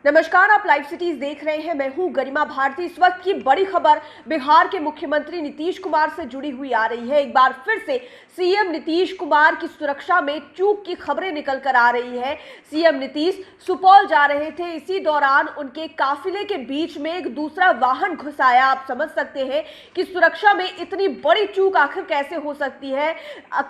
नमस्कार, आप live cities देख रहे हैं। मैं हूं गरिमा भारती। इस वक्त की बड़ी खबर बिहार के मुख्यमंत्री नीतीश कुमार से जुड़ी हुई आ रही है। एक बार फिर से सीएम नीतीश कुमार की सुरक्षा में चूक की खबरें निकल कर आ रही है। सीएम नीतीश सुपौल जा रहे थे, इसी दौरान उनके काफिले के बीच में एक दूसरा वाहन घुस आया। आप समझ सकते हैं कि सुरक्षा में इतनी बड़ी चूक आखिर कैसे हो सकती है।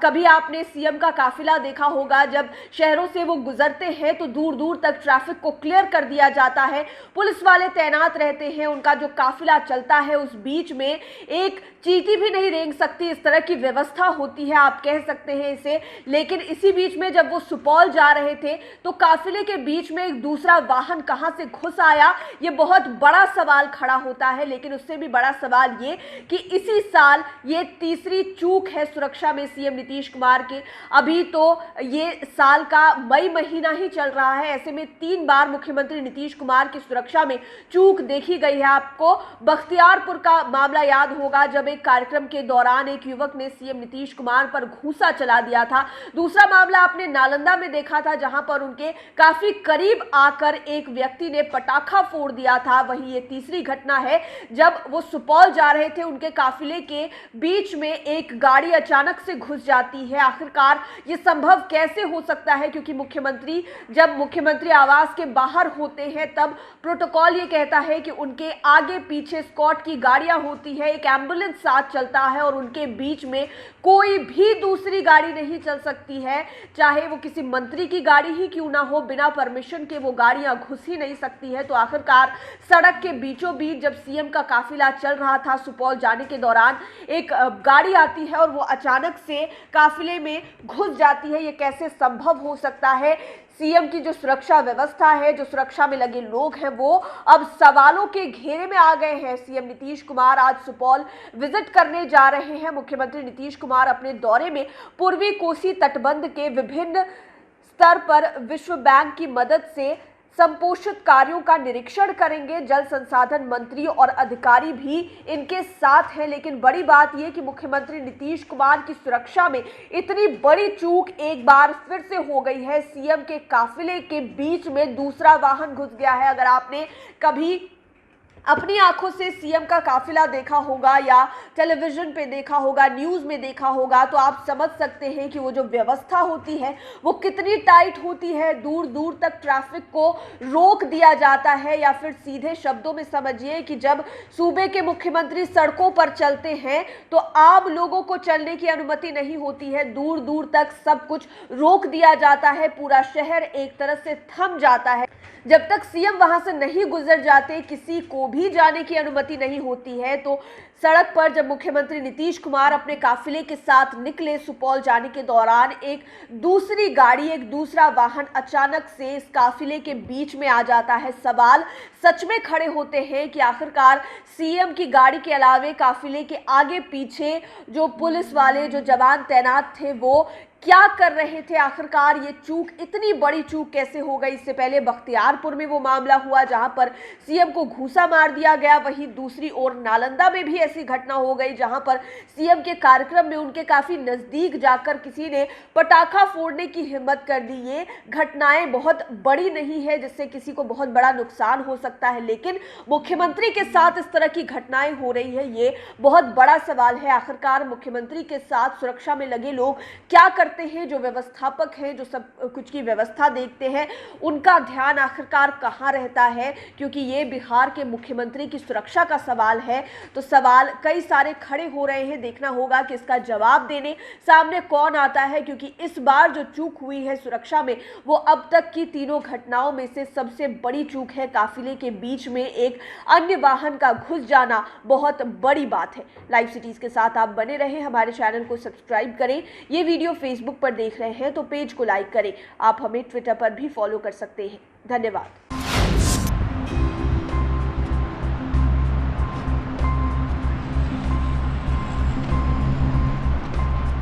कभी आपने सीएम का काफिला देखा होगा, जब शहरों से वो गुजरते हैं तो दूर दूर तक ट्रैफिक को क्लियर कर दिया जाता है, पुलिस वाले तैनात रहते हैं, उनका जो काफिला चलता है उस बीच में एक चींटी भी नहीं रेंग सकती, इस तरह की व्यवस्था होती है, आप कह सकते हैं इसे। लेकिन इसी बीच में जब वो सुपौल जा रहे थे तो काफिले के बीच में एक दूसरा वाहन कहां से घुस आया, ये बहुत बड़ा सवाल खड़ा होता है। लेकिन उससे भी बड़ा सवाल ये कि इसी साल ये तीसरी चूक है सुरक्षा में सीएम नीतीश कुमार की। अभी तो ये साल का मई महीना ही चल रहा है, ऐसे में 3 बार मुख्यमंत्री नीतीश कुमार की सुरक्षा में चूक देखी गई है। आपको बख्तियारपुर का मामला याद होगा, जब एक कार्यक्रम के दौरान एक युवक ने सीएम नीतीश कुमार पर घूंसा चला दिया था। दूसरा मामला आपने नालंदा में देखा था, जहां पर उनके काफी करीब आकर एक व्यक्ति ने पटाखा फोड़ दिया था। वहीं ये तीसरी घटना है, जब वो सुपौल जा रहे थे, उनके काफिले के बीच में एक गाड़ी अचानक से घुस जाती है। आखिरकार ये संभव कैसे हो सकता है, क्योंकि मुख्यमंत्री जब मुख्यमंत्री आवास के बाहर होते हैं तब प्रोटोकॉल ये कहता है कि उनके आगे पीछे स्क्वाड की गाड़ियां होती है, एक एम्बुलेंस साथ चलता है और उनके बीच में कोई भी दूसरी गाड़ी नहीं चल सकती है, चाहे वो किसी मंत्री की गाड़ी ही क्यों ना हो। बिना परमिशन के वो गाड़ियां घुस ही नहीं सकती है। तो आखिरकार सड़क के बीचों बीच जब सीएम का काफिला चल रहा था, सुपौल जाने के दौरान एक गाड़ी आती है और वो अचानक से काफिले में घुस जाती है। ये कैसे संभव हो सकता है? सीएम की जो सुरक्षा व्यवस्था है, जो सुरक्षा में लगे लोग हैं, वो अब सवालों के घेरे में आ गए हैं। सीएम नीतीश कुमार आज सुपौल विजिट करने जा रहे हैं। मुख्यमंत्री नीतीश कुमार अपने दौरे में पूर्वी कोसी तटबंध के विभिन्न स्तर पर विश्व बैंक की मदद से संपोषित कार्यों का निरीक्षण करेंगे। जल संसाधन मंत्री और अधिकारी भी इनके साथ हैं। लेकिन बड़ी बात यह कि मुख्यमंत्री नीतीश कुमार की सुरक्षा में इतनी बड़ी चूक एक बार फिर से हो गई है। सीएम के काफिले के बीच में दूसरा वाहन घुस गया है। अगर आपने कभी अपनी आंखों से सीएम का काफिला देखा होगा या टेलीविजन पे देखा होगा, न्यूज़ में देखा होगा, तो आप समझ सकते हैं कि वो जो व्यवस्था होती है वो कितनी टाइट होती है। दूर दूर तक ट्रैफिक को रोक दिया जाता है, या फिर सीधे शब्दों में समझिए कि जब सूबे के मुख्यमंत्री सड़कों पर चलते हैं तो आम लोगों को चलने की अनुमति नहीं होती है। दूर दूर तक सब कुछ रोक दिया जाता है, पूरा शहर एक तरह से थम जाता है। जब तक सीएम वहां से नहीं गुजर जाते, किसी को भी जाने की अनुमति नहीं होती है। तो सड़क पर जब मुख्यमंत्री नीतीश कुमार अपने काफिले के साथ निकले सुपौल जाने के दौरान, एक दूसरी गाड़ी, एक दूसरा वाहन अचानक से इस काफिले के बीच में आ जाता है। सवाल सच में खड़े होते हैं कि आखिरकार सीएम की गाड़ी के अलावे काफिले के आगे पीछे जो पुलिस वाले, जो जवान तैनात थे, वो क्या कर रहे थे। आखिरकार ये चूक, इतनी बड़ी चूक कैसे हो गई? इससे पहले बख्तियारपुर में वो मामला हुआ जहां पर सीएम को घूंसा मार दिया गया। वहीं दूसरी ओर नालंदा में भी ऐसी घटना हो गई, जहां पर सीएम के कार्यक्रम में उनके काफी नजदीक जाकर किसी ने पटाखा फोड़ने की हिम्मत कर दी। ये घटनाएं बहुत बड़ी नहीं है जिससे किसी को बहुत बड़ा नुकसान हो सकता है, लेकिन मुख्यमंत्री के साथ इस तरह की घटनाएं हो रही है, ये बहुत बड़ा सवाल है। आखिरकार मुख्यमंत्री के साथ सुरक्षा में लगे लोग क्या करते हैं? जो व्यवस्थापक हैं, जो सब कुछ की व्यवस्था देखते हैं, उनका ध्यान आखिरकार कहां रहता है? क्योंकि ये बिहार के मुख्यमंत्री की सुरक्षा का सवाल है, तो सवाल कई सारे खड़े हो रहे हैं। देखना होगा कि इसका जवाब देने सामने कौन आता है, क्योंकि इस बार जो चूक हुई है सुरक्षा में, वो अब तक की तीनों घटनाओं में से सबसे बड़ी चूक है। काफिले के बीच में एक अन्य वाहन का घुस जाना बहुत बड़ी बात है। लाइव सिटीज के साथ आप बने रहें, हमारे चैनल को सब्सक्राइब करें। ये वीडियो फेसबुक पर देख रहे हैं तो पेज को लाइक करें। आप हमें ट्विटर पर भी फॉलो कर सकते हैं। धन्यवाद।